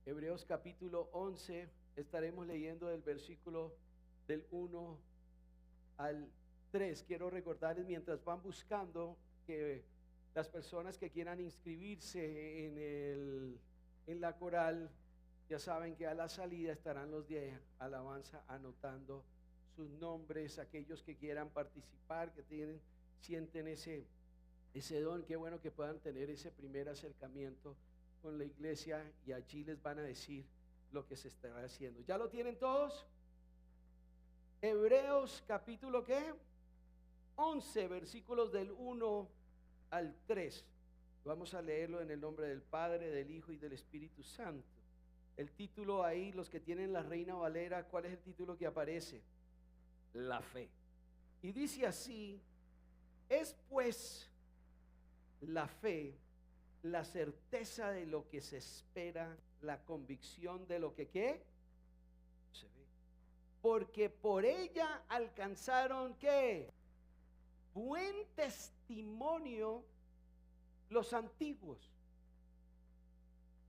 Hebreos capítulo 11, estaremos leyendo del versículo del 1 al 3. Quiero recordarles mientras van buscando que las personas que quieran inscribirse en la coral, ya saben que a la salida estarán los de alabanza anotando sus nombres. Aquellos que quieran participar, que sienten ese don, qué bueno que puedan tener ese primer acercamiento con la iglesia y allí les van a decir lo que se estará haciendo. ¿Ya lo tienen todos? Hebreos capítulo ¿qué? 11 versículos del 1 al 3. Vamos a leerlo en el nombre del Padre, del Hijo y del Espíritu Santo. El título ahí, los que tienen la Reina Valera, ¿cuál es el título que aparece? La fe. Y dice así: es pues la fe la certeza de lo que se espera, la convicción de lo que ¿qué? Se ve. Porque por ella alcanzaron ¿qué? Buen testimonio los antiguos.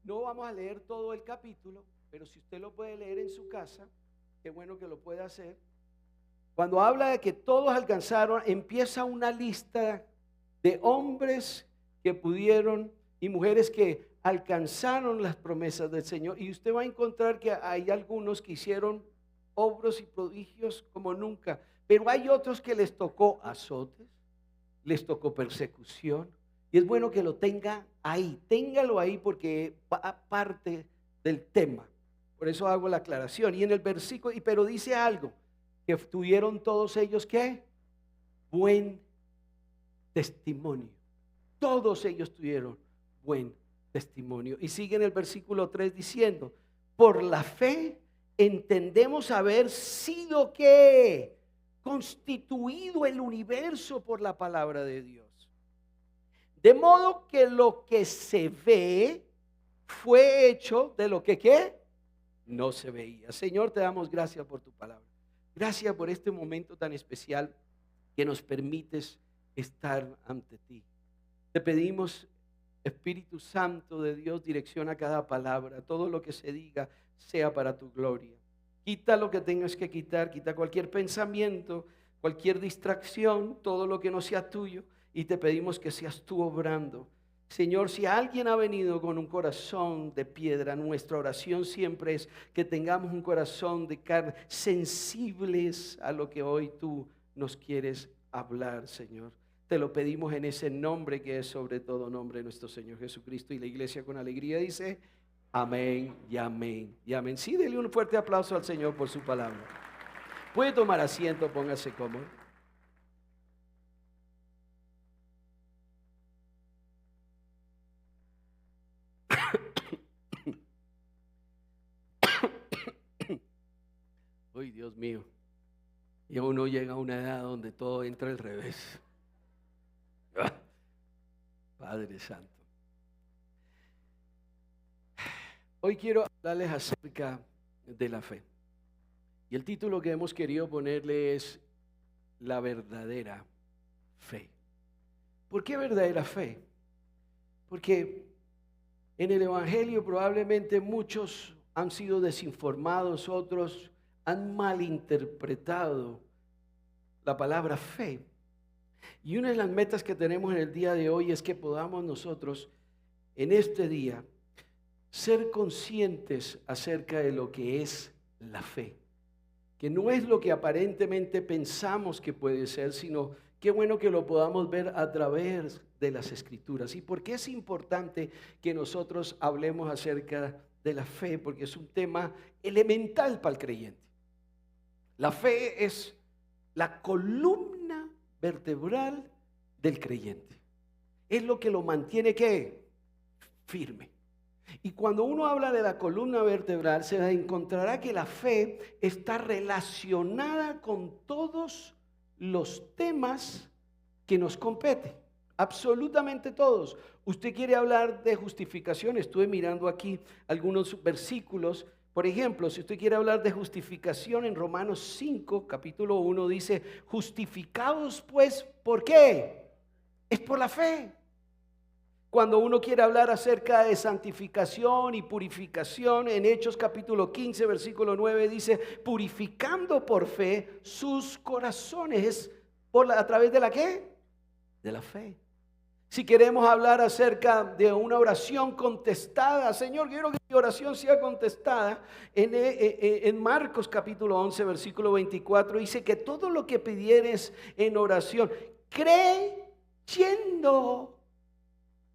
No vamos a leer todo el capítulo, pero si usted lo puede leer en su casa, qué bueno que lo pueda hacer. Cuando habla de que todos alcanzaron, empieza una lista de hombres que pudieron y mujeres que alcanzaron las promesas del Señor, y usted va a encontrar que hay algunos que hicieron obras y prodigios como nunca, pero hay otros que les tocó azotes, les tocó persecución, y es bueno que lo tenga ahí, téngalo ahí porque va parte del tema. Por eso hago la aclaración. Y en el versículo, pero dice algo, que tuvieron todos ellos ¿qué? Buen testimonio. Todos ellos tuvieron buen testimonio. Y sigue en el versículo 3 diciendo: por la fe entendemos haber sido ¿qué? Constituido el universo por la palabra de Dios. De modo que lo que se ve fue hecho de lo que ¿qué? No se veía. Señor, te damos gracias por tu palabra. Gracias por este momento tan especial que nos permites estar ante ti. Te pedimos, Espíritu Santo de Dios, dirección a cada palabra. Todo lo que se diga sea para tu gloria. Quita lo que tengas que quitar, quita cualquier pensamiento, cualquier distracción, todo lo que no sea tuyo, y te pedimos que seas tú obrando. Señor, si alguien ha venido con un corazón de piedra, nuestra oración siempre es que tengamos un corazón de carne, sensibles a lo que hoy tú nos quieres hablar, Señor. Te lo pedimos en ese nombre que es sobre todo nombre, nuestro Señor Jesucristo. Y la iglesia con alegría dice amén y amén y amén. Sí, denle un fuerte aplauso al Señor por su palabra. Puede tomar asiento, póngase cómodo. Uy, Dios mío. Y uno llega a una edad donde todo entra al revés. Padre Santo. Hoy quiero hablarles acerca de la fe. Y el título que hemos querido ponerle es la verdadera fe. ¿Por qué verdadera fe? Porque en el Evangelio probablemente muchos han sido desinformados, otros han malinterpretado la palabra fe. Y una de las metas que tenemos en el día de hoy es que podamos nosotros en este día ser conscientes acerca de lo que es la fe, que no es lo que aparentemente pensamos que puede ser, sino qué bueno que lo podamos ver a través de las Escrituras. ¿Y por qué es importante que nosotros hablemos acerca de la fe? Porque es un tema elemental para el creyente. La fe es la columna vertebral del creyente. Es lo que lo mantiene ¿qué? Firme. Y cuando uno habla de la columna vertebral, se encontrará que la fe está relacionada con todos los temas que nos competen. Absolutamente todos. Usted quiere hablar de justificación. Estuve mirando aquí algunos versículos. Por ejemplo, si usted quiere hablar de justificación, en Romanos 5, capítulo 1, dice: justificados pues, ¿por qué? Es por la fe. Cuando uno quiere hablar acerca de santificación y purificación, en Hechos capítulo 15, versículo 9 dice, purificando por fe sus corazones, ¿a través de la qué? De la fe. Si queremos hablar acerca de una oración contestada, Señor, quiero que mi oración sea contestada. En Marcos capítulo 11, versículo 24, dice que todo lo que pidieres en oración, creyendo,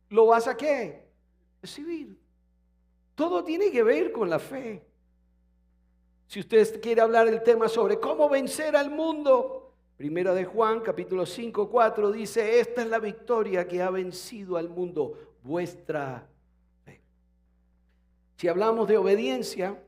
¿lo vas a qué? Recibir. Todo tiene que ver con la fe. Si usted quiere hablar del tema sobre cómo vencer al mundo, Primera de Juan, capítulo 5, 4, dice, esta es la victoria que ha vencido al mundo, vuestra fe. Si hablamos de obediencia,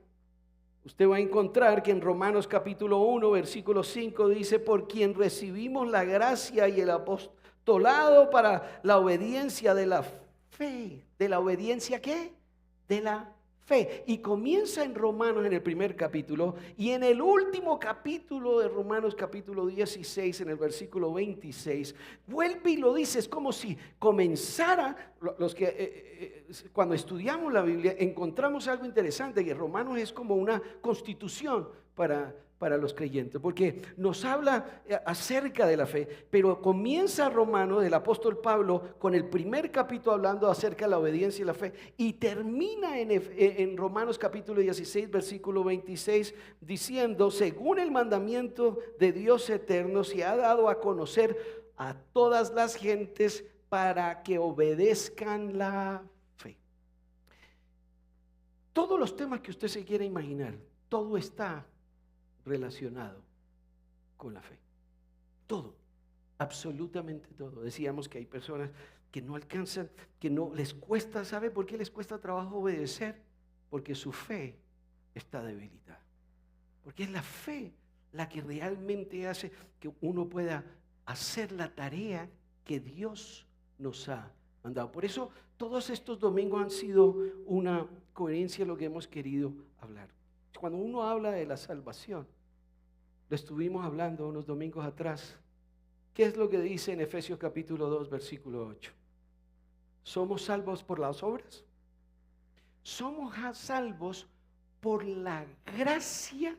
usted va a encontrar que en Romanos capítulo 1, versículo 5 dice, por quien recibimos la gracia y el apostolado para la obediencia de la fe. ¿De la obediencia qué? De la fe. Y comienza en Romanos en el primer capítulo y en el último capítulo de Romanos capítulo 16 en el versículo 26 vuelve y lo dice. Es como si comenzara, los que cuando estudiamos la Biblia encontramos algo interesante, que Romanos es como una constitución para los creyentes, porque nos habla acerca de la fe, pero comienza Romanos del apóstol Pablo con el primer capítulo hablando acerca de la obediencia y la fe, y termina en Romanos capítulo 16, versículo 26, diciendo, según el mandamiento de Dios eterno, se ha dado a conocer a todas las gentes para que obedezcan la fe. Todos los temas que usted se quiera imaginar, todo está relacionado con la fe. Todo, absolutamente todo. Decíamos que hay personas que no alcanzan, que no les cuesta. ¿Sabe por qué les cuesta trabajo obedecer? Porque su fe está debilitada. Porque es la fe la que realmente hace que uno pueda hacer la tarea que Dios nos ha mandado. Por eso todos estos domingos han sido una coherencia de lo que hemos querido hablar. Cuando uno habla de la salvación, lo estuvimos hablando unos domingos atrás. ¿Qué es lo que dice en Efesios capítulo 2, versículo 8? ¿Somos salvos por las obras? Somos salvos por la gracia.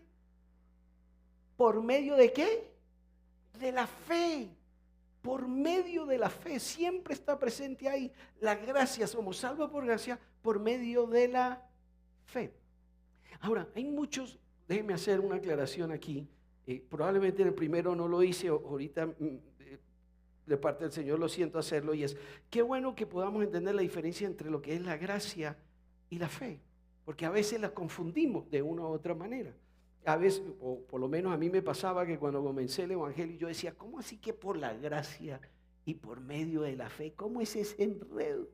¿Por medio de qué? De la fe. Por medio de la fe. Siempre está presente ahí la gracia. Somos salvos por gracia por medio de la fe. Ahora, hay muchos, déjenme hacer una aclaración aquí. Probablemente en el primero no lo hice, ahorita de parte del Señor lo siento hacerlo, y es qué bueno que podamos entender la diferencia entre lo que es la gracia y la fe, porque a veces la confundimos de una u otra manera. A veces, o por lo menos a mí me pasaba que cuando comencé el evangelio yo decía, ¿cómo así que por la gracia y por medio de la fe? ¿Cómo es ese enredo?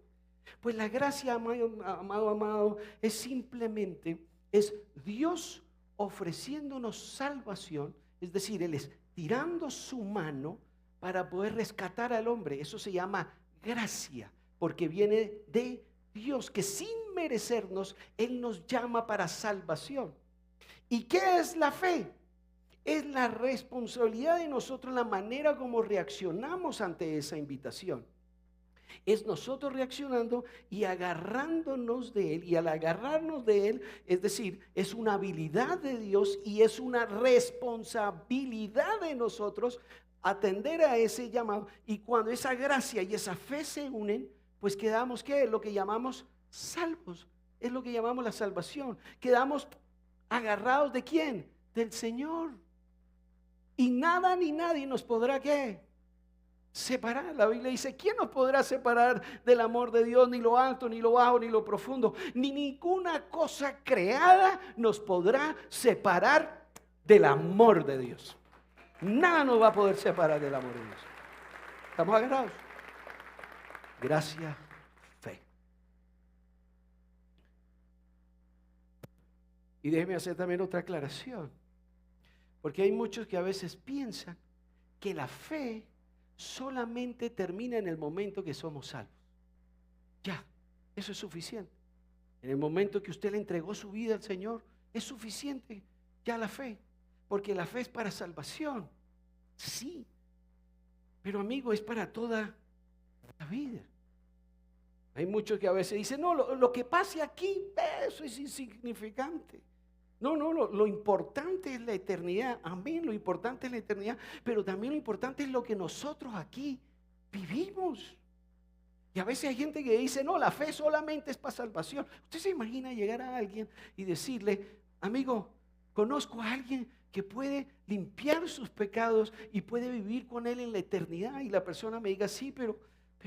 Pues la gracia, amado, es simplemente, es Dios ofreciéndonos salvación. Es decir, Él es tirando su mano para poder rescatar al hombre. Eso se llama gracia, porque viene de Dios, que sin merecernos, Él nos llama para salvación. ¿Y qué es la fe? Es la responsabilidad de nosotros, la manera como reaccionamos ante esa invitación. Es nosotros reaccionando y agarrándonos de Él. Y al agarrarnos de Él, es decir, es una habilidad de Dios y es una responsabilidad de nosotros atender a ese llamado. Y cuando esa gracia y esa fe se unen, pues quedamos, ¿qué? Lo que llamamos salvos. Es lo que llamamos la salvación. Quedamos agarrados ¿de quién? Del Señor. Y nada ni nadie nos podrá, ¿qué? Separar. La Biblia dice, ¿quién nos podrá separar del amor de Dios? Ni lo alto, ni lo bajo, ni lo profundo, ni ninguna cosa creada nos podrá separar del amor de Dios. Nada nos va a poder separar del amor de Dios. ¿Estamos agarrados? Gracia, fe. Y déjeme hacer también otra aclaración, porque hay muchos que a veces piensan que la fe solamente termina en el momento que somos salvos. Ya, eso es suficiente. En el momento que usted le entregó su vida al Señor, es suficiente ya la fe, porque la fe es para salvación, sí, pero amigo, es para toda la vida. Hay muchos que a veces dicen, no, lo que pase aquí, eso es insignificante. No, lo importante es la eternidad. Amén, lo importante es la eternidad. Pero también lo importante es lo que nosotros aquí vivimos. Y a veces hay gente que dice, no, la fe solamente es para salvación. ¿Usted se imagina llegar a alguien y decirle, amigo, conozco a alguien que puede limpiar sus pecados y puede vivir con él en la eternidad? Y la persona me diga, sí, pero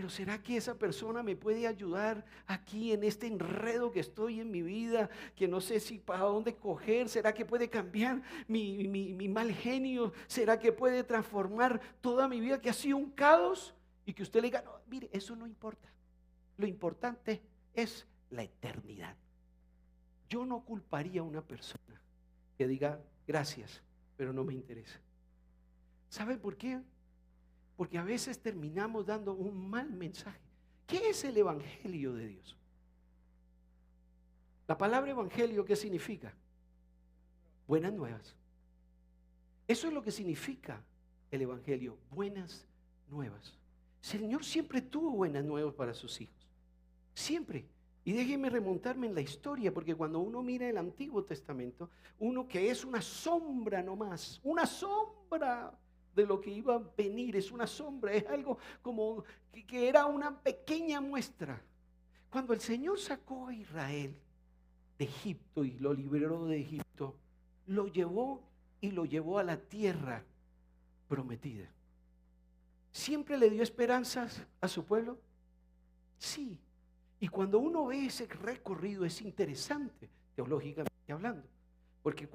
¿será que esa persona me puede ayudar aquí en este enredo que estoy en mi vida, que no sé si para dónde coger? ¿Será que puede cambiar mi mal genio? ¿Será que puede transformar toda mi vida que ha sido un caos? Y que usted le diga, no, mire, eso no importa. Lo importante es la eternidad. Yo no culparía a una persona que diga, gracias, pero no me interesa. ¿Sabe por qué? Porque a veces terminamos dando un mal mensaje. ¿Qué es el evangelio de Dios? La palabra evangelio, ¿qué significa? Buenas nuevas. Eso es lo que significa el evangelio, buenas nuevas. El Señor siempre tuvo buenas nuevas para sus hijos, siempre. Y déjeme remontarme en la historia, porque cuando uno mira el Antiguo Testamento, uno que es una sombra nomás, una sombra de lo que iba a venir, es una sombra, es algo como que era una pequeña muestra. Cuando el Señor sacó a Israel de Egipto y lo liberó de Egipto, lo llevó a la tierra prometida. ¿Siempre le dio esperanzas a su pueblo? Sí. Y cuando uno ve ese recorrido es interesante, teológicamente hablando. Porque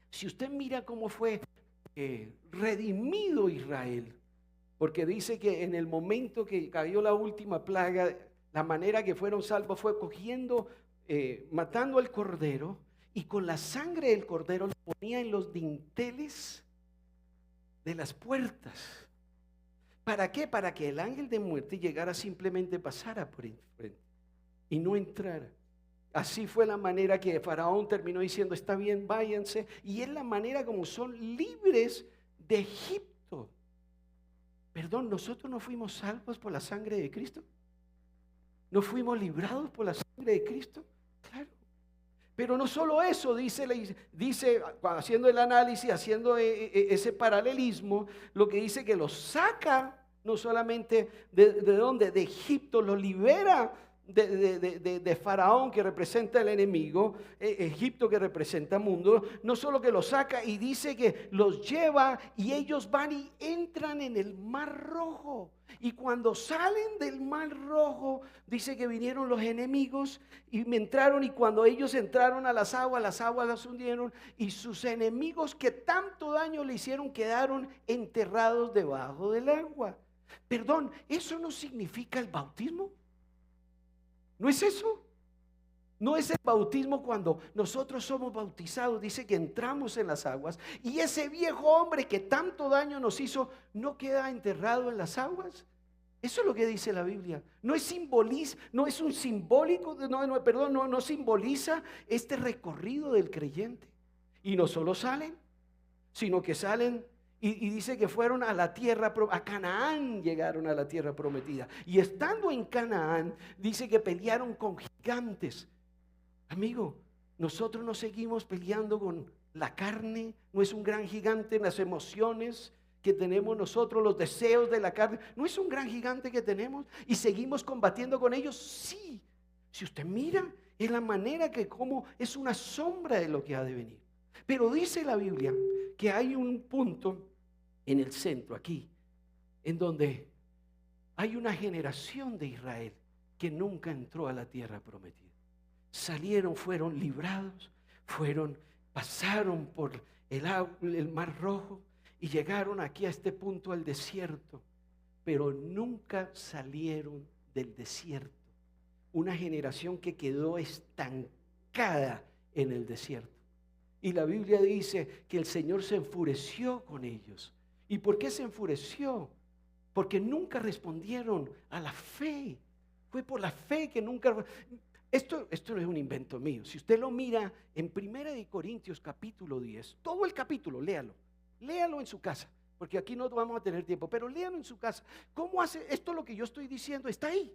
si usted mira cómo fue redimido Israel, porque dice que en el momento que cayó la última plaga, la manera que fueron salvos fue matando al cordero, y con la sangre del cordero lo ponía en los dinteles de las puertas. ¿Para qué? Para que el ángel de muerte llegara, simplemente pasara por enfrente y no entrara. Así fue la manera que Faraón terminó diciendo, está bien, váyanse. Y es la manera como son libres de Egipto. Perdón, ¿nosotros no fuimos salvos por la sangre de Cristo? ¿No fuimos librados por la sangre de Cristo? Claro. Pero no solo eso, dice haciendo el análisis, haciendo ese paralelismo, lo que dice que los saca no solamente de dónde, de Egipto, los libera de Faraón, que representa el enemigo, Egipto, que representa el mundo. No solo que los saca, y dice que los lleva y ellos van y entran en el Mar Rojo. Y cuando salen del Mar Rojo, dice que vinieron los enemigos y me entraron, y cuando ellos entraron a las aguas las hundieron, y sus enemigos que tanto daño le hicieron quedaron enterrados debajo del agua. Perdón, ¿eso no significa el bautismo? ¿No es eso? No es el bautismo cuando nosotros somos bautizados, dice que entramos en las aguas y ese viejo hombre que tanto daño nos hizo no queda enterrado en las aguas. Eso es lo que dice la Biblia. No es un simbólico, no simboliza este recorrido del creyente. Y no solo salen, sino que salen y dice que fueron a la tierra, a Canaán llegaron a la tierra prometida. Y estando en Canaán, dice que pelearon con gigantes. Amigo, nosotros no seguimos peleando con la carne, no es un gran gigante en las emociones que tenemos nosotros, los deseos de la carne, no es un gran gigante que tenemos y seguimos combatiendo con ellos. Sí, si usted mira, es la manera que como es una sombra de lo que ha de venir. Pero dice la Biblia que hay un punto en el centro aquí, en donde hay una generación de Israel que nunca entró a la tierra prometida. Salieron, fueron librados, pasaron por el Mar Rojo y llegaron aquí a este punto, al desierto, pero nunca salieron del desierto. Una generación que quedó estancada en el desierto. Y la Biblia dice que el Señor se enfureció con ellos. ¿Y por qué se enfureció? Porque nunca respondieron a la fe. Fue por la fe que nunca... Esto no es un invento mío. Si usted lo mira en 1 Corintios capítulo 10, todo el capítulo, léalo en su casa, porque aquí no vamos a tener tiempo, pero léalo en su casa. ¿Cómo hace esto? Lo que yo estoy diciendo está ahí.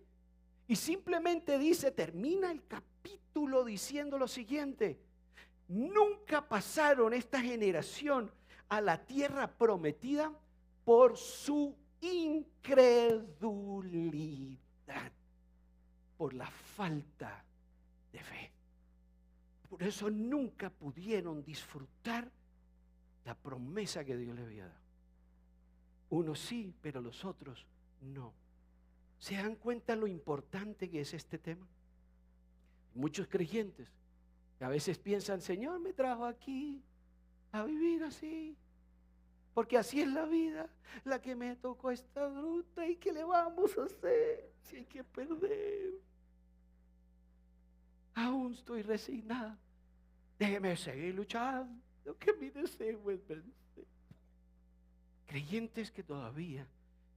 Y simplemente dice, termina el capítulo diciendo lo siguiente: nunca pasaron esta generación a la tierra prometida por su incredulidad, por la falta de fe. Por eso nunca pudieron disfrutar la promesa que Dios les había dado. Unos sí, pero los otros no. ¿Se dan cuenta lo importante que es este tema? Muchos creyentes que a veces piensan, Señor me trajo aquí a vivir así, porque así es la vida, la que me tocó esta ruta, y ¿qué le vamos a hacer si hay que perder? Aún estoy resignada, déjeme seguir luchando, que mi deseo es vencer. Creyentes que todavía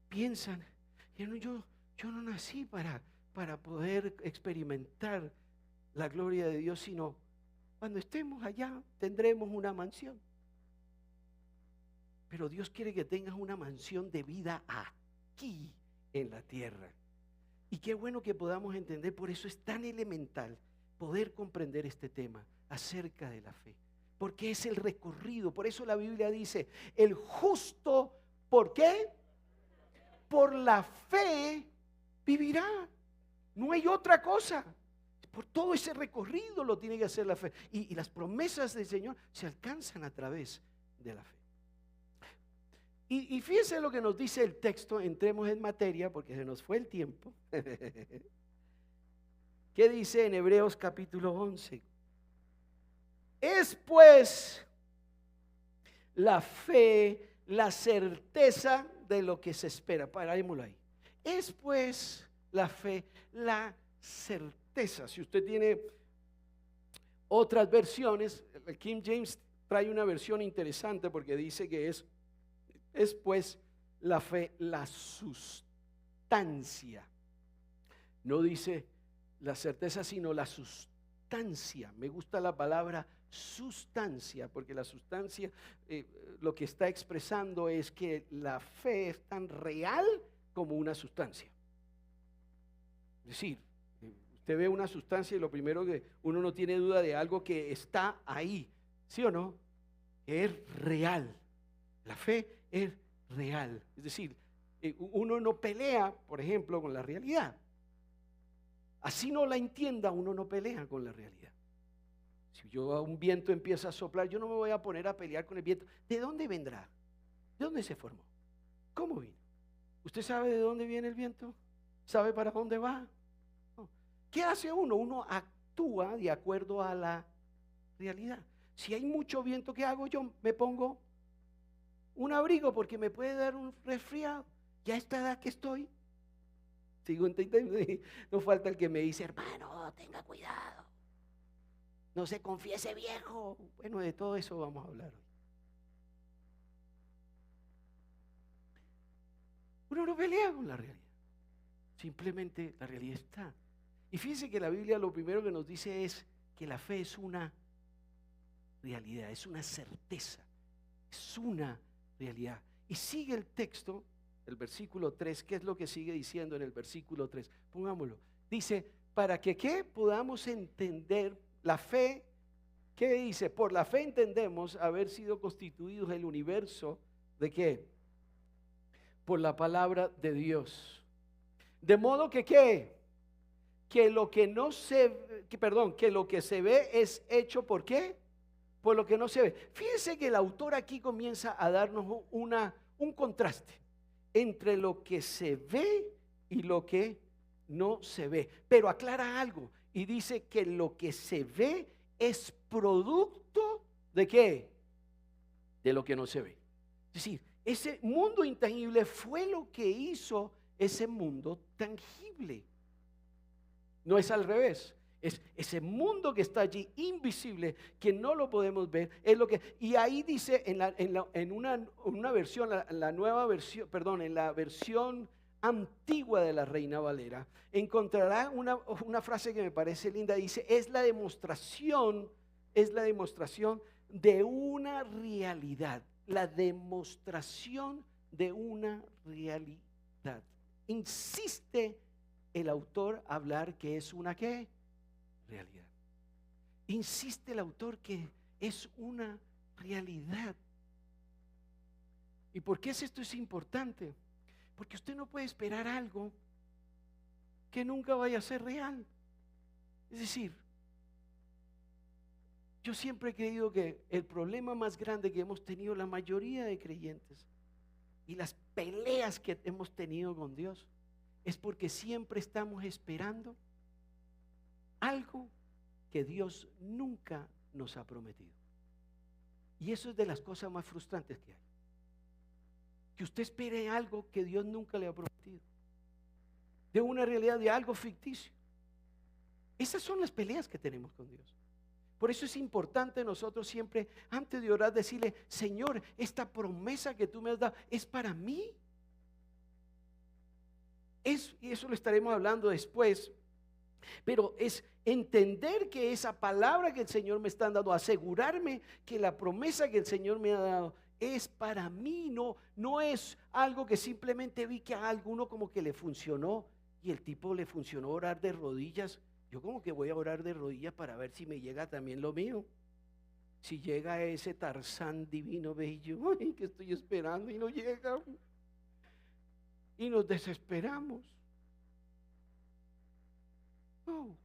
piensan, yo no nací para poder experimentar la gloria de Dios, sino cuando estemos allá tendremos una mansión. Pero Dios quiere que tengas una mansión de vida aquí en la tierra. Y qué bueno que podamos entender, por eso es tan elemental poder comprender este tema acerca de la fe. Porque es el recorrido, por eso la Biblia dice, el justo, ¿por qué? Por la fe vivirá. No hay otra cosa. Por todo ese recorrido lo tiene que hacer la fe. Y las promesas del Señor se alcanzan a través de la fe. Y fíjense lo que nos dice el texto, entremos en materia porque se nos fue el tiempo. ¿Qué dice en Hebreos capítulo 11? Es pues la fe, la certeza de lo que se espera. Parémoslo ahí. Es pues la fe, la certeza. Si usted tiene otras versiones, el King James trae una versión interesante porque dice que es pues la fe, la sustancia. No dice la certeza, sino la sustancia. Me gusta la palabra sustancia, porque la sustancia lo que está expresando es que la fe es tan real como una sustancia. Es decir, usted ve una sustancia y lo primero que uno no tiene duda de algo que está ahí, ¿sí o no? Es real. La fe es real. Es decir, uno no pelea, por ejemplo, con la realidad. Así no la entienda, uno no pelea con la realidad. Si un viento empieza a soplar, yo no me voy a poner a pelear con el viento. ¿De dónde vendrá? ¿De dónde se formó? ¿Cómo vino? ¿Usted sabe de dónde viene el viento? ¿Sabe para dónde va? No. ¿Qué hace uno? Uno actúa de acuerdo a la realidad. Si hay mucho viento, ¿qué hago yo? Me pongo un abrigo porque me puede dar un resfriado. Ya a esta edad que estoy, sigo entendiendo. No falta el que me dice, hermano, tenga cuidado, no se confiese viejo. Bueno, de todo eso vamos a hablar hoy. Uno no pelea con la realidad, simplemente la realidad está. Y fíjense que la Biblia lo primero que nos dice es que la fe es una realidad, es una certeza, es una realidad. Y sigue el texto, el versículo 3, ¿qué es lo que sigue diciendo en el versículo 3? Pongámoslo. Dice, para que ¿qué? Podamos entender la fe. ¿Qué dice? Por la fe entendemos haber sido constituidos el universo, ¿de qué? Por la palabra de Dios. De modo que ¿qué? Que lo que no se, que lo que se ve es hecho ¿por qué? Por lo que no se ve. Fíjense que el autor aquí comienza a darnos un contraste entre lo que se ve y lo que no se ve. Pero aclara algo y dice que lo que se ve es producto ¿de qué? De lo que no se ve. Es decir, ese mundo intangible fue lo que hizo ese mundo tangible. No es al revés. Es ese mundo que está allí invisible, que no lo podemos ver, es lo que, y ahí dice en una versión, la nueva versión, perdón, en la versión antigua de la Reina Valera, encontrará una frase que me parece linda. Dice, es la demostración de una realidad, la demostración de una realidad. Insiste el autor hablar que es una ¿qué? Realidad. Insiste el autor que es una realidad. ¿Y por qué esto es importante? Porque usted no puede esperar algo que nunca vaya a ser real. Es decir, yo siempre he creído que el problema más grande que hemos tenido la mayoría de creyentes y las peleas que hemos tenido con Dios es porque siempre estamos esperando algo que Dios nunca nos ha prometido. Y eso es de las cosas más frustrantes que hay. Que usted espere algo que Dios nunca le ha prometido. De una realidad, de algo ficticio. Esas son las peleas que tenemos con Dios. Por eso es importante nosotros siempre, antes de orar, decirle: Señor, esta promesa que tú me has dado es para mí. Y eso lo estaremos hablando después. Pero es entender que esa palabra que el Señor me está dando, asegurarme que la promesa que el Señor me ha dado es para mí, no es algo que simplemente vi que a alguno como que le funcionó y el tipo le funcionó orar de rodillas. Yo como que voy a orar de rodillas para ver si me llega también lo mío. Si llega ese Tarzán divino bello, ay, que estoy esperando y no llega. Y nos desesperamos. No.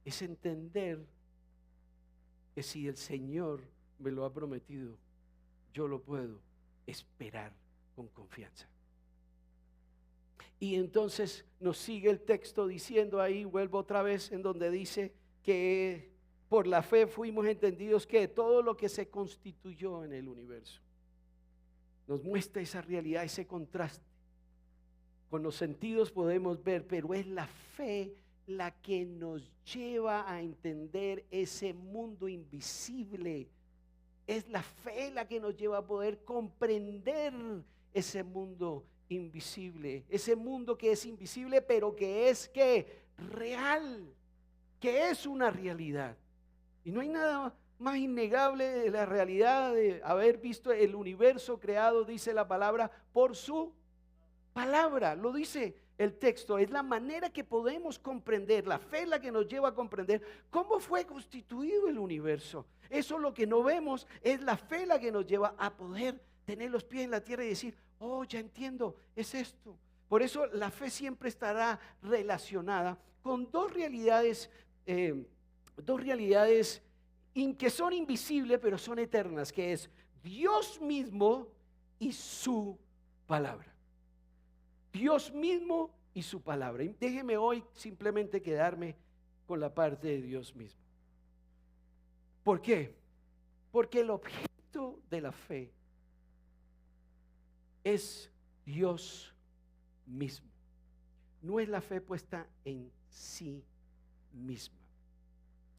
Es entender que si el Señor me lo ha prometido, yo lo puedo esperar con confianza. Y entonces nos sigue el texto diciendo ahí, vuelvo otra vez, en donde dice que por la fe fuimos entendidos que todo lo que se constituyó en el universo. Nos muestra esa realidad, ese contraste. Con los sentidos podemos ver, pero es la fe la que nos lleva a entender ese mundo invisible. Es la fe la que nos lleva a poder comprender ese mundo invisible, ese mundo que es invisible, pero que es real, que es una realidad. Y no hay nada más innegable de la realidad de haber visto el universo creado, dice la palabra, por su palabra. Lo dice el texto, es la manera que podemos comprender, la fe la que nos lleva a comprender cómo fue constituido el universo. Eso lo que no vemos, es la fe la que nos lleva a poder tener los pies en la tierra y decir: oh, ya entiendo, es esto. Por eso la fe siempre estará relacionada con dos realidades que son invisibles pero son eternas, que es Dios mismo y su palabra. Dios mismo y su palabra. Y déjeme hoy simplemente quedarme con la parte de Dios mismo. ¿Por qué? Porque el objeto de la fe es Dios mismo. No es la fe puesta en sí misma.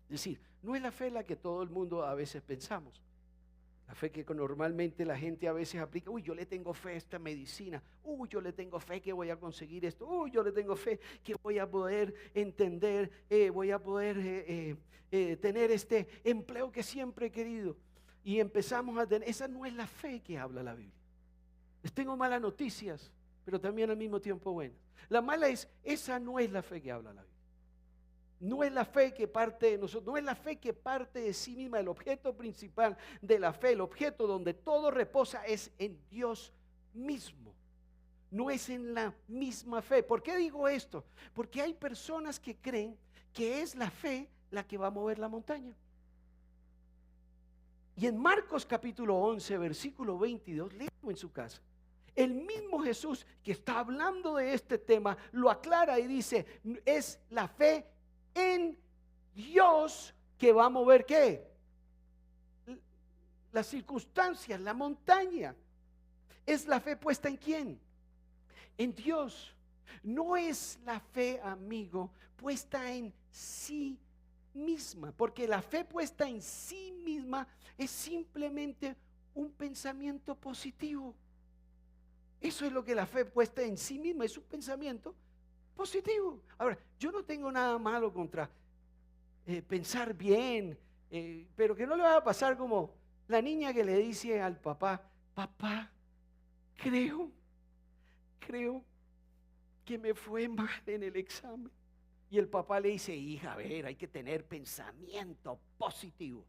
Es decir, no es la fe la que todo el mundo a veces pensamos. La fe que normalmente la gente a veces aplica: uy, yo le tengo fe a esta medicina, uy, yo le tengo fe que voy a conseguir esto, uy, yo le tengo fe que voy a poder entender, voy a poder tener este empleo que siempre he querido. Y empezamos a tener, esa no es la fe que habla la Biblia. Les tengo malas noticias, pero también al mismo tiempo buenas. La mala es, esa no es la fe que habla la Biblia. No es la fe que parte de nosotros, no es la fe que parte de sí misma. El objeto principal de la fe, el objeto donde todo reposa, es en Dios mismo. No es en la misma fe. ¿Por qué digo esto? Porque hay personas que creen que es la fe la que va a mover la montaña. Y en Marcos capítulo 11, versículo 22, léelo en su casa. El mismo Jesús que está hablando de este tema lo aclara y dice: es la fe en Dios que va a mover ¿qué? Las circunstancias, la montaña. Es la fe puesta ¿en quién? En Dios. No es la fe, amigo, puesta en sí misma, porque la fe puesta en sí misma es simplemente un pensamiento positivo. Eso es lo que la fe puesta en sí misma es, un pensamiento positivo. Ahora, yo no tengo nada malo contra pensar bien, pero que no le va a pasar como la niña que le dice al papá: papá, creo que que me fue mal en el examen. Y el papá le dice, hija, a ver, hay que tener pensamiento positivo.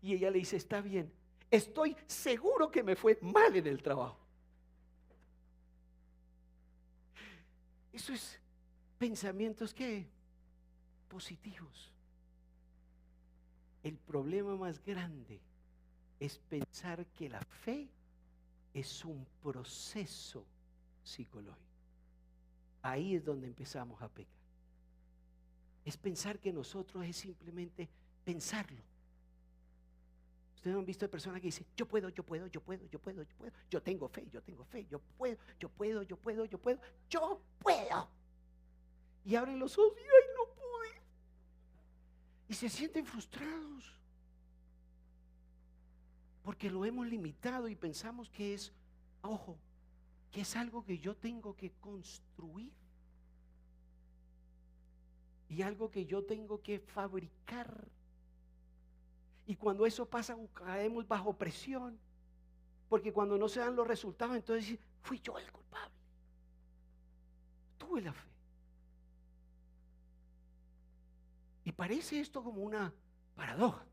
Y ella le dice, está bien, estoy seguro que me fue mal en el trabajo. Eso es pensamientos ¿qué? Positivos. El problema más grande es pensar que la fe es un proceso psicológico. Ahí es donde empezamos a pecar. Es pensar que nosotros es simplemente pensarlo. Ustedes han visto a personas que dicen, yo puedo, yo puedo, yo puedo, yo puedo, yo puedo, yo tengo fe, yo tengo fe, yo puedo, yo puedo, yo puedo, yo puedo, yo puedo. Y abren los ojos y ay, no pude. Y se sienten frustrados. Porque lo hemos limitado y pensamos que es, ojo, que es algo que yo tengo que construir. Y algo que yo tengo que fabricar. Y cuando eso pasa, caemos bajo presión. Porque cuando no se dan los resultados, entonces fui yo el culpable. Tuve la fe. Y parece esto como una paradoja.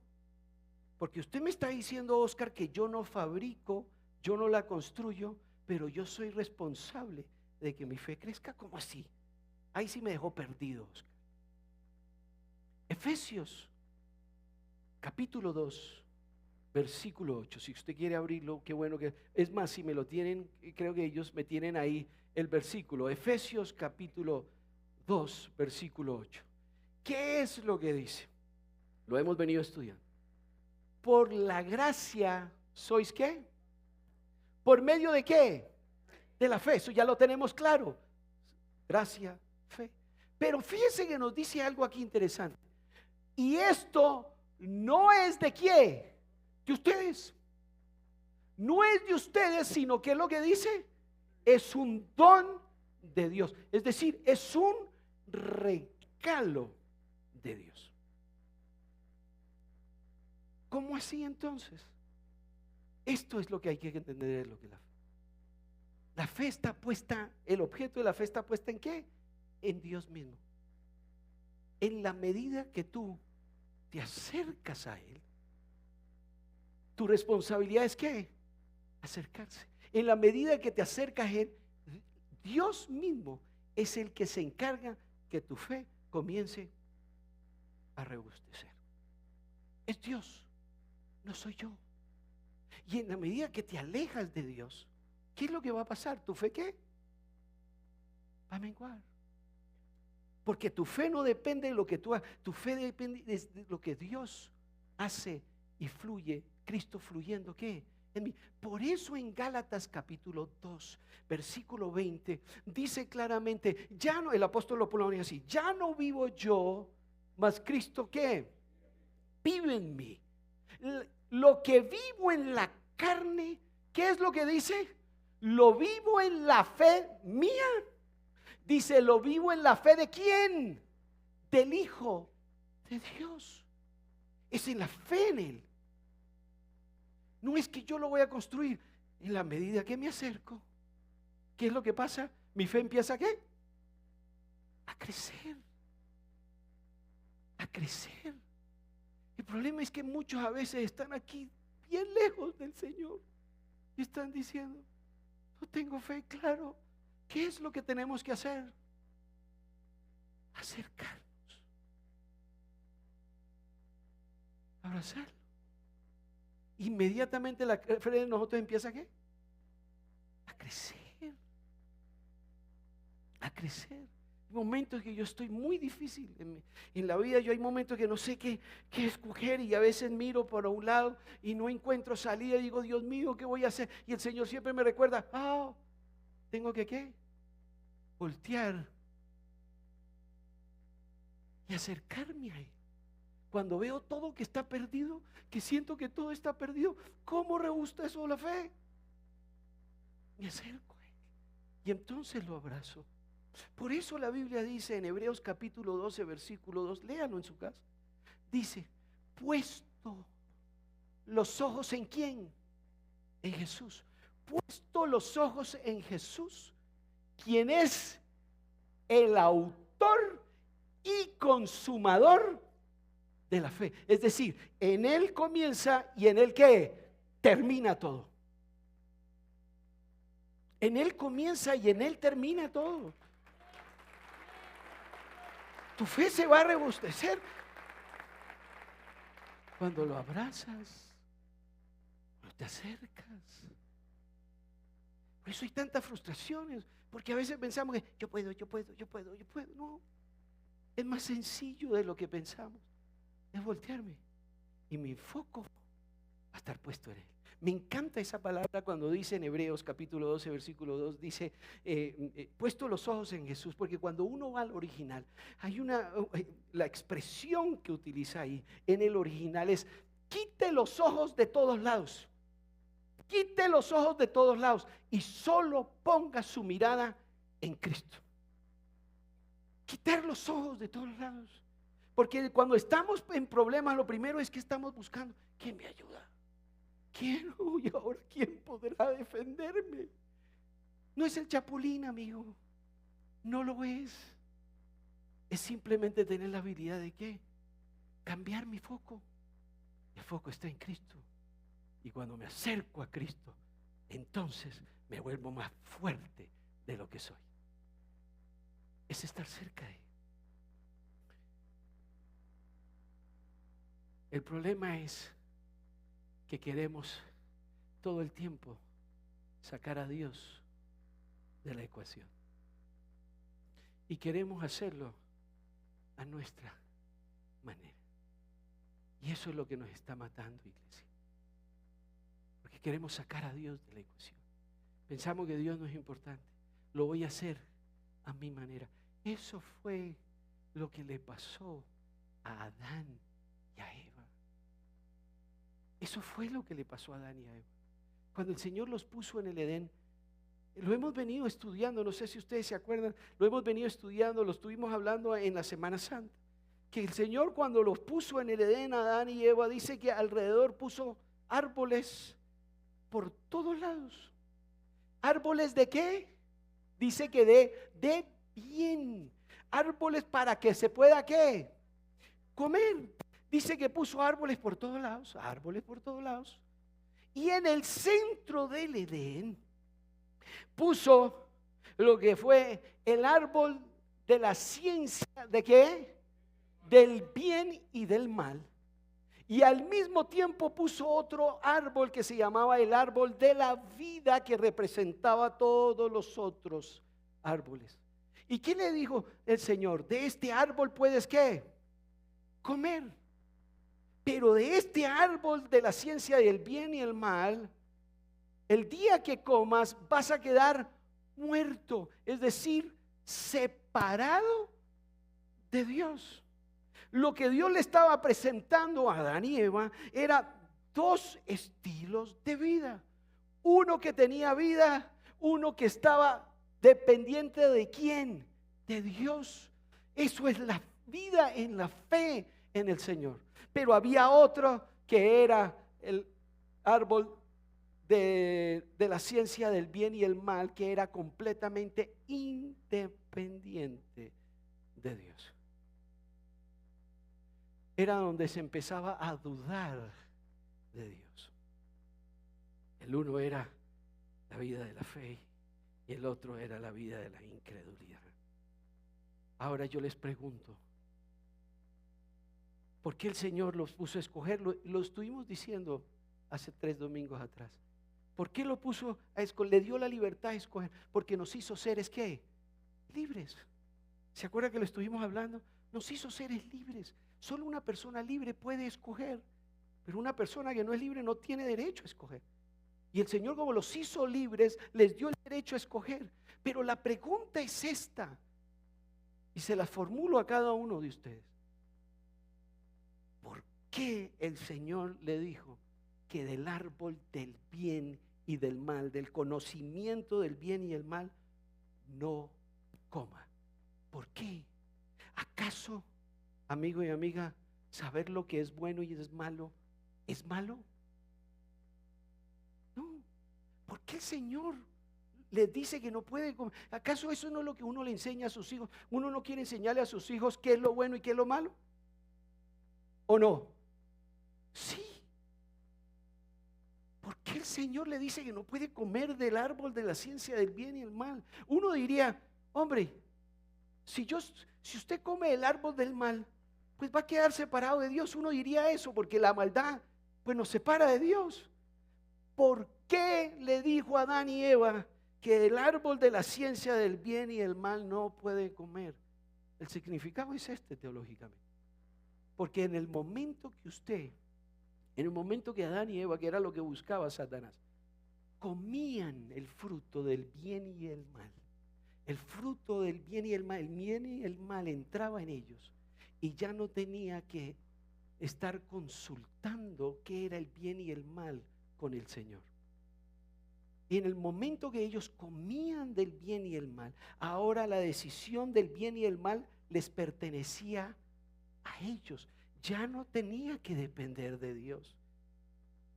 Porque usted me está diciendo, Oscar, que yo no fabrico, yo no la construyo, pero yo soy responsable de que mi fe crezca. ¿Cómo así? Ahí sí me dejó perdido, Oscar. Efesios capítulo 2 versículo 8. Si usted quiere abrirlo, qué bueno que es más, si me lo tienen, creo que ellos me tienen ahí el versículo. Efesios capítulo 2 versículo 8. ¿Qué es lo que dice? Lo hemos venido estudiando. Por la gracia sois ¿qué? ¿Por medio de qué? De la fe. Eso ya lo tenemos claro. Gracia, fe. Pero fíjense que nos dice algo aquí interesante. Y esto no es de quién, de ustedes. No es de ustedes, sino que lo que dice es un don de Dios. Es decir, es un regalo de Dios. ¿Cómo así entonces? Esto es lo que hay que entender de lo que es la fe. La fe está puesta, el objeto de la fe está puesta ¿en qué? En Dios mismo. En la medida que tú te acercas a Él, tu responsabilidad es ¿qué? Acercarse. En la medida que te acercas a Él, Dios mismo es el que se encarga que tu fe comience a robustecer. Es Dios, no soy yo. Y en la medida que te alejas de Dios, ¿qué es lo que va a pasar? ¿Tu fe qué? Va a menguar. Porque tu fe no depende de lo que tú hagas, tu fe depende de lo que Dios hace y fluye, Cristo fluyendo, ¿qué? En mí. Por eso en Gálatas capítulo 2, versículo 20, dice claramente, ya no, el apóstol lo pone así, ya no vivo yo, mas Cristo, ¿qué? Vive en mí. Lo que vivo en la carne, ¿qué es lo que dice? Lo vivo en la fe mía. Dice, lo vivo en la fe de ¿quién? Del Hijo de Dios. Es en la fe en Él. No es que yo lo voy a construir. En la medida que me acerco, ¿qué es lo que pasa? Mi fe empieza ¿a qué? A crecer. A crecer. El problema es que muchos a veces están aquí bien lejos del Señor y están diciendo, no tengo fe, claro. ¿Qué es lo que tenemos que hacer? Acercarnos, abrazarlo. Inmediatamente la fe de nosotros empieza ¿a qué? A crecer. A crecer. Hay momentos que yo estoy muy difícil en la vida. Yo hay momentos que no sé qué escoger y a veces miro por un lado y no encuentro salida y digo, Dios mío, ¿qué voy a hacer? Y el Señor siempre me recuerda, tengo que ¿qué? Voltear y acercarme a Él. Cuando veo todo que está perdido, que siento que todo está perdido, ¿cómo rebusta eso la fe? Me acerco a Él y entonces lo abrazo. Por eso la Biblia dice en Hebreos capítulo 12 versículo 2, léalo en su casa, dice, puesto los ojos en ¿quién? En Jesús. Puesto los ojos en Jesús, quien es el autor y consumador de la fe. Es decir, en Él comienza y en Él ¿qué? Termina todo. En Él comienza y en Él termina todo. Tu fe se va a robustecer cuando lo abrazas, cuando te acercas. Por eso hay tantas frustraciones, porque a veces pensamos que yo puedo. No, es más sencillo de lo que pensamos. Es voltearme y mi foco va a estar puesto en Él. Me encanta esa palabra cuando dice en Hebreos capítulo 12 versículo 2, dice puesto los ojos en Jesús, porque cuando uno va al original, hay la expresión que utiliza ahí en el original es quite los ojos de todos lados, quite los ojos de todos lados y solo ponga su mirada en Cristo. Quitar los ojos de todos lados, porque cuando estamos en problemas lo primero es que estamos buscando ¿quién me ayuda? ¿Quién? Uy, ahora ¿quién podrá defenderme? No es el chapulín, amigo. No lo es. Es simplemente tener la habilidad de ¿qué? Cambiar mi foco. El foco está en Cristo. Y cuando me acerco a Cristo, entonces me vuelvo más fuerte de lo que soy. Es estar cerca de Él. El problema es que queremos todo el tiempo sacar a Dios de la ecuación y queremos hacerlo a nuestra manera, y eso es lo que nos está matando, iglesia, porque queremos sacar a Dios de la ecuación. Pensamos que Dios no es importante, lo voy a hacer a mi manera. Eso fue lo que le pasó a Adán y a Eva. Eso fue lo que le pasó a Adán y a Eva. Cuando el Señor los puso en el Edén, lo hemos venido estudiando, no sé si ustedes se acuerdan, lo hemos venido estudiando, lo estuvimos hablando en la Semana Santa, que el Señor cuando los puso en el Edén a Adán y Eva, dice que alrededor puso árboles por todos lados. ¿Árboles de qué? Dice que de bien. Árboles para que se pueda ¿qué? Comer. Dice que puso árboles por todos lados, árboles por todos lados. Y en el centro del Edén puso lo que fue el árbol de la ciencia, ¿de qué? Del bien y del mal. Y al mismo tiempo puso otro árbol que se llamaba el árbol de la vida, que representaba todos los otros árboles. ¿Y qué le dijo el Señor? De este árbol puedes ¿qué? Comer. Pero de este árbol de la ciencia del bien y el mal, el día que comas vas a quedar muerto, es decir, separado de Dios. Lo que Dios le estaba presentando a Adán y Eva era dos estilos de vida. Uno que tenía vida, uno que estaba dependiente de ¿quién? De Dios. Eso es la vida en la fe en el Señor. Pero había otro que era el árbol de la ciencia del bien y el mal, que era completamente independiente de Dios. Era donde se empezaba a dudar de Dios. El uno era la vida de la fe y el otro era la vida de la incredulidad. Ahora yo les pregunto, ¿por qué el Señor los puso a escoger? Lo estuvimos diciendo hace 3 domingos atrás. ¿Por qué lo puso a escoger? Le dio la libertad a escoger. Porque nos hizo seres ¿qué? Libres. ¿Se acuerda que lo estuvimos hablando? Nos hizo seres libres. Solo una persona libre puede escoger. Pero una persona que no es libre no tiene derecho a escoger. Y el Señor, como los hizo libres, les dio el derecho a escoger. Pero la pregunta es esta, y se la formulo a cada uno de ustedes. ¿Por qué el Señor le dijo que del árbol del bien y del mal, del conocimiento del bien y el mal, no coma? ¿Por qué? ¿Acaso, amigo y amiga, saber lo que es bueno y es malo no? ¿Por qué el Señor les dice que no puede comer. ¿Acaso eso no es lo que uno le enseña a sus hijos? ¿Uno no quiere enseñarle a sus hijos qué es lo bueno y qué es lo malo? ¿O no? Sí. ¿Por qué el Señor le dice que no puede comer del árbol de la ciencia del bien y el mal? Uno diría, hombre, si usted come el árbol del mal, pues va a quedar separado de Dios. Uno diría eso porque la maldad pues nos separa de Dios. ¿Por qué le dijo a Adán y Eva que el árbol de la ciencia del bien y el mal no puede comer? El significado es este teológicamente. Porque en el momento que Adán y Eva, que era lo que buscaba Satanás, comían el fruto del bien y el mal, el fruto del bien y el mal entraba en ellos y ya no tenía que estar consultando qué era el bien y el mal con el Señor. Y en el momento que ellos comían del bien y el mal, ahora la decisión del bien y el mal les pertenecía a ellos. Ya no tenía que depender de Dios.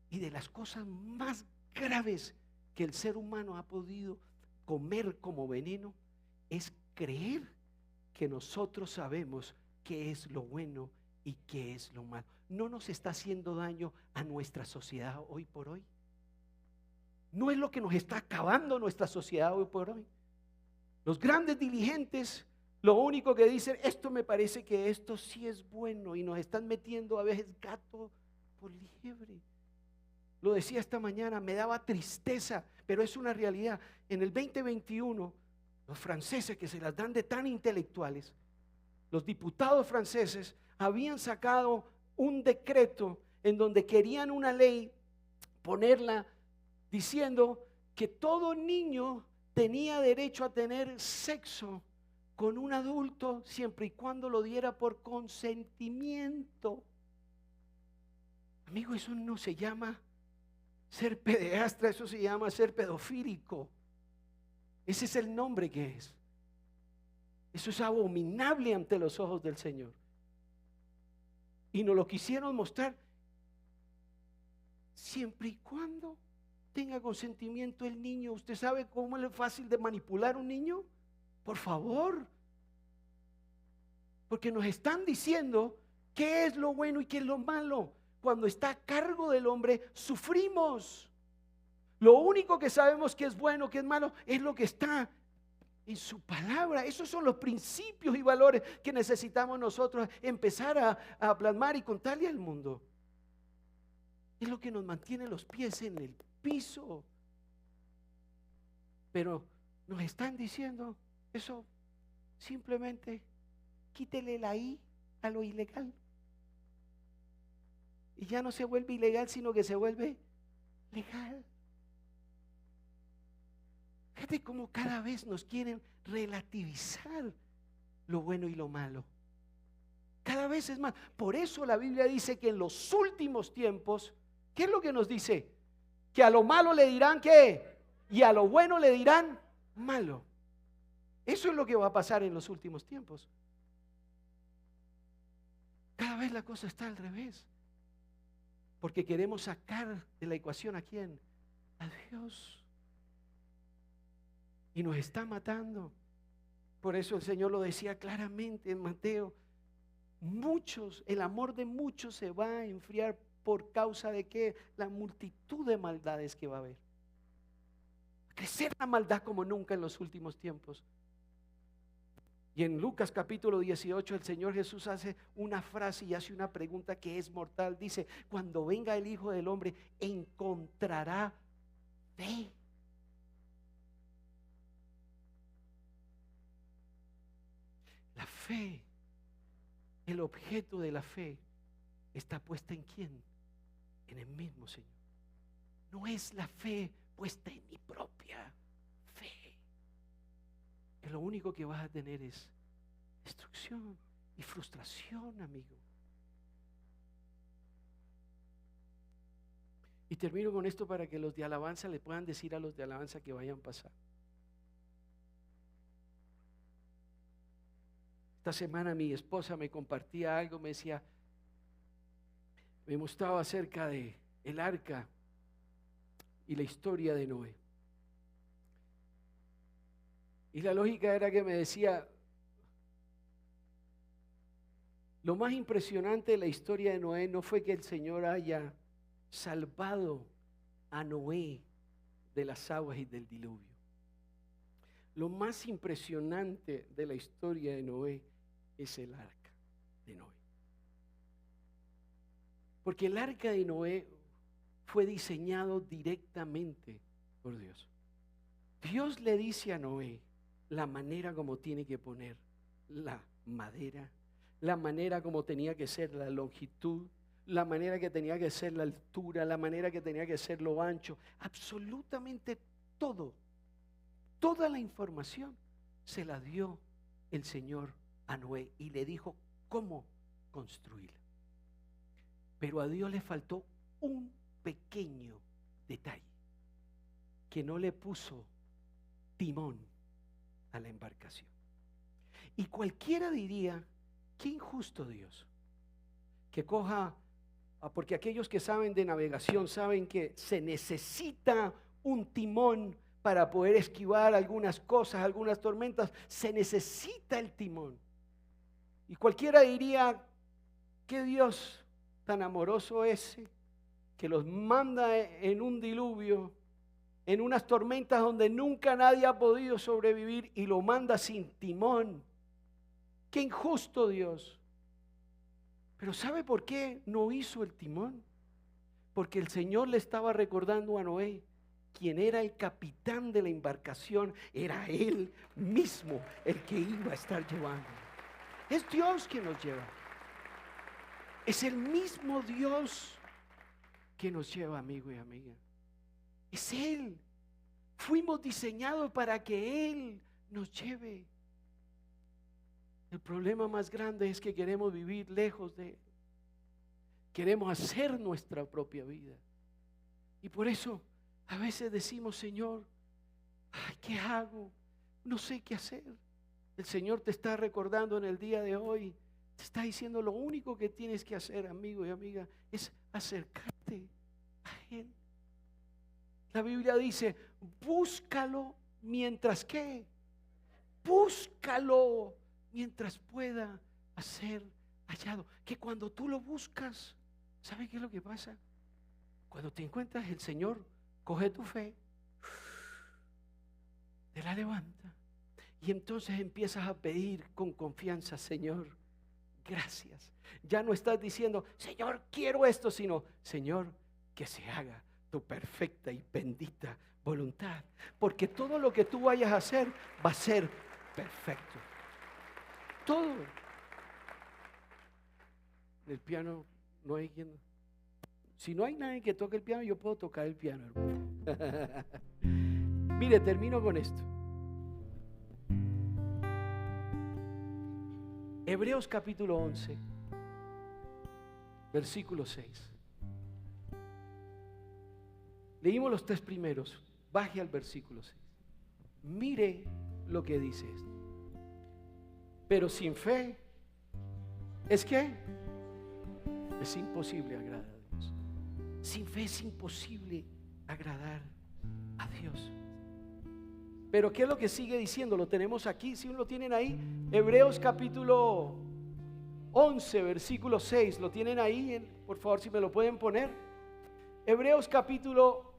Y de las cosas más graves que el ser humano ha podido comer como veneno es creer que nosotros sabemos qué es lo bueno y qué es lo malo. ¿No nos está haciendo daño a nuestra sociedad hoy por hoy? ¿No es lo que nos está acabando nuestra sociedad hoy por hoy? Los grandes dirigentes lo único que dicen, esto me parece que esto sí es bueno, y nos están metiendo a veces gato por liebre. Lo decía esta mañana, me daba tristeza, pero es una realidad. En el 2021, los franceses que se las dan de tan intelectuales, los diputados franceses habían sacado un decreto en donde querían una ley, ponerla diciendo que todo niño tenía derecho a tener sexo con un adulto siempre y cuando lo diera por consentimiento. Amigo, eso no se llama ser pederastra, eso se llama ser pedofílico. Ese es el nombre que es. Eso es abominable ante los ojos del Señor. Y nos lo quisieron mostrar siempre y cuando tenga consentimiento el niño. ¿Usted sabe cómo es fácil de manipular un niño? Por favor. Porque nos están diciendo qué es lo bueno y qué es lo malo. Cuando está a cargo del hombre, sufrimos. Lo único que sabemos que es bueno, que es malo, es lo que está en su palabra. Esos son los principios y valores que necesitamos nosotros empezar a plasmar y contarle al mundo. Es lo que nos mantiene los pies en el piso. Pero nos están diciendo eso, simplemente quítele la I a lo ilegal. Y ya no se vuelve ilegal, sino que se vuelve legal. Fíjate cómo cada vez nos quieren relativizar lo bueno y lo malo. Cada vez es más. Por eso la Biblia dice que en los últimos tiempos, ¿qué es lo que nos dice? Que a lo malo le dirán ¿qué? Y a lo bueno le dirán malo. Eso es lo que va a pasar en los últimos tiempos. Cada vez la cosa está al revés. Porque queremos sacar de la ecuación ¿a quién? A Dios. Y nos está matando. Por eso el Señor lo decía claramente en Mateo. El amor de muchos se va a enfriar por causa de que la multitud de maldades que va a haber. Va a crecer la maldad como nunca en los últimos tiempos. Y en Lucas capítulo 18 el Señor Jesús hace una frase y hace una pregunta que es mortal. Dice, cuando venga el Hijo del Hombre, ¿encontrará fe? La fe, el objeto de la fe, está puesta ¿en quién? En el mismo Señor. No es la fe puesta en mi propia fe. Que lo único que vas a tener es destrucción y frustración, amigo. Y termino con esto para que los de alabanza le puedan decir a los de alabanza que vayan a pasar. Esta semana mi esposa me compartía algo, me decía, me mostraba acerca de el arca y la historia de Noé. Y la lógica era que me decía, lo más impresionante de la historia de Noé no fue que el Señor haya salvado a Noé de las aguas y del diluvio. Lo más impresionante de la historia de Noé es el arca de Noé. Porque el arca de Noé fue diseñado directamente por Dios. Dios le dice a Noé la manera como tiene que poner la madera, la manera como tenía que ser la longitud, la manera que tenía que ser la altura, la manera que tenía que ser lo ancho, absolutamente todo. Toda la información se la dio el Señor a Noé y le dijo cómo construirla. Pero a Dios le faltó un pequeño detalle, que no le puso timón a la embarcación. Y cualquiera diría, qué injusto Dios, que coja, porque aquellos que saben de navegación saben que se necesita un timón para poder esquivar algunas cosas, algunas tormentas, se necesita el timón. Y cualquiera diría, qué Dios tan amoroso ese, que los manda en un diluvio, en unas tormentas donde nunca nadie ha podido sobrevivir y lo manda sin timón. Qué injusto Dios. Pero ¿sabe por qué no hizo el timón? Porque el Señor le estaba recordando a Noé quien era el capitán de la embarcación, era él mismo el que iba a estar llevando. Es Dios quien nos lleva. Es el mismo Dios que nos lleva, amigo y amiga. Es Él. Fuimos diseñados para que Él nos lleve. El problema más grande es que queremos vivir lejos de Él. Queremos hacer nuestra propia vida. Y por eso a veces decimos, Señor, ay, ¿qué hago? No sé qué hacer. El Señor te está recordando en el día de hoy, te está diciendo lo único que tienes que hacer, amigo y amiga, es acercarte a Él. La Biblia dice, búscalo mientras ¿qué? Búscalo mientras pueda ser hallado. Que cuando tú lo buscas, ¿sabes qué es lo que pasa? Cuando te encuentras, el Señor coge tu fe, te la levanta y entonces empiezas a pedir con confianza, Señor, gracias. Ya no estás diciendo, Señor, quiero esto, sino, Señor, que se haga tu perfecta y bendita voluntad. Porque todo lo que tú vayas a hacer va a ser perfecto. Todo. El piano no hay quien. Si no hay nadie que toque el piano, yo puedo tocar el piano, hermano. Mire, termino con esto. Hebreos capítulo 11, versículo 6. Leímos los 3 primeros. Baje al versículo 6. Mire lo que dice esto. Pero sin fe, ¿es qué? Es imposible agradar a Dios. Sin fe es imposible agradar a Dios. Pero ¿qué es lo que sigue diciendo? Lo tenemos aquí, si lo tienen ahí. Hebreos capítulo 11, versículo 6. ¿Lo tienen ahí? Por favor, si me lo pueden poner. Hebreos capítulo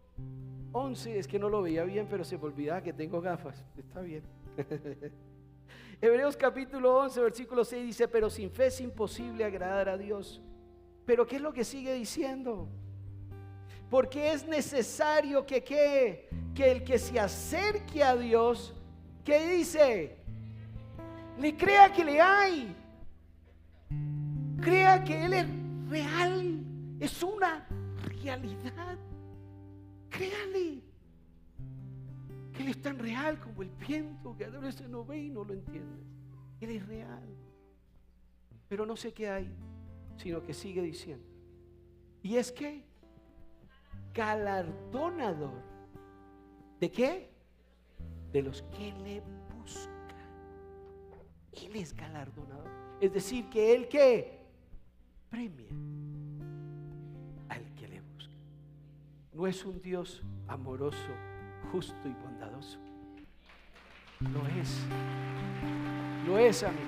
11, es que no lo veía bien, pero se me olvidaba que tengo gafas. Está bien. Hebreos capítulo 11, versículo 6 dice, pero sin fe es imposible agradar a Dios. Pero ¿qué es lo que sigue diciendo? Porque es necesario que el que se acerque a Dios, ¿qué dice? Le crea que le hay. Crea que Él es real. Es una realidad. Créale que Él es tan real como el viento, que a veces no ve y no lo entiende. Él es real. Pero no se queda ahí, sino que sigue diciendo. Y es que galardonador. ¿De qué? De los que le buscan. Él es galardonador. Es decir, que Él que premia al que le busca. No es un Dios amoroso, justo y bondadoso. Lo es, amigo.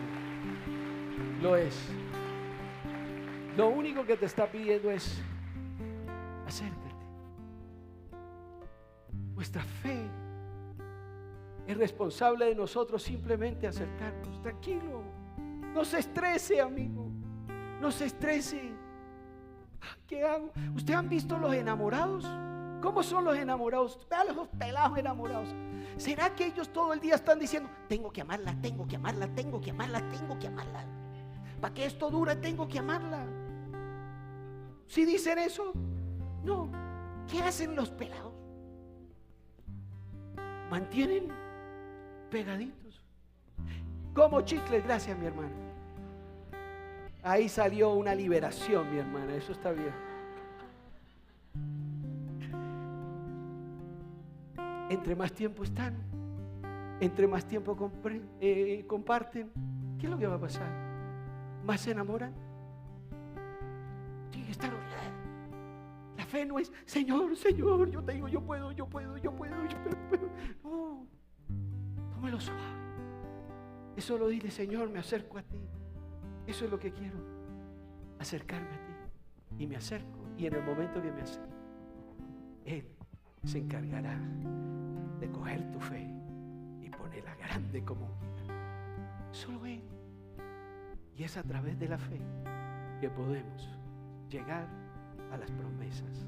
Lo es. Lo único que te está pidiendo es: acércate. Nuestra fe es responsable de nosotros simplemente acercarnos. Tranquilo. No se estrese, amigo. No se estrese. ¿Qué hago? ¿Ustedes han visto los enamorados? ¿Cómo son los enamorados? Vean los pelados enamorados. ¿Será que ellos todo el día están diciendo: tengo que amarla, tengo que amarla, tengo que amarla, tengo que amarla? Para que esto dure tengo que amarla. ¿Sí dicen eso? No. ¿Qué hacen los pelados? Mantienen pegaditos como chicles. Gracias, mi hermana. Ahí salió una liberación, mi hermana. Eso está bien. Entre más tiempo están, entre más tiempo comparten, ¿qué es lo que va a pasar? ¿Más se enamoran? Tiene que estar orando. La fe no es: Señor, Señor, yo te digo, yo puedo. No, tómelo suave. Eso lo dile: Señor, me acerco a ti. Eso es lo que quiero, acercarme a ti. Y me acerco, y en el momento que me acerco, Él se encargará de coger tu fe y ponerla grande como un gigante. Solo Él. Y es a través de la fe que podemos llegar a las promesas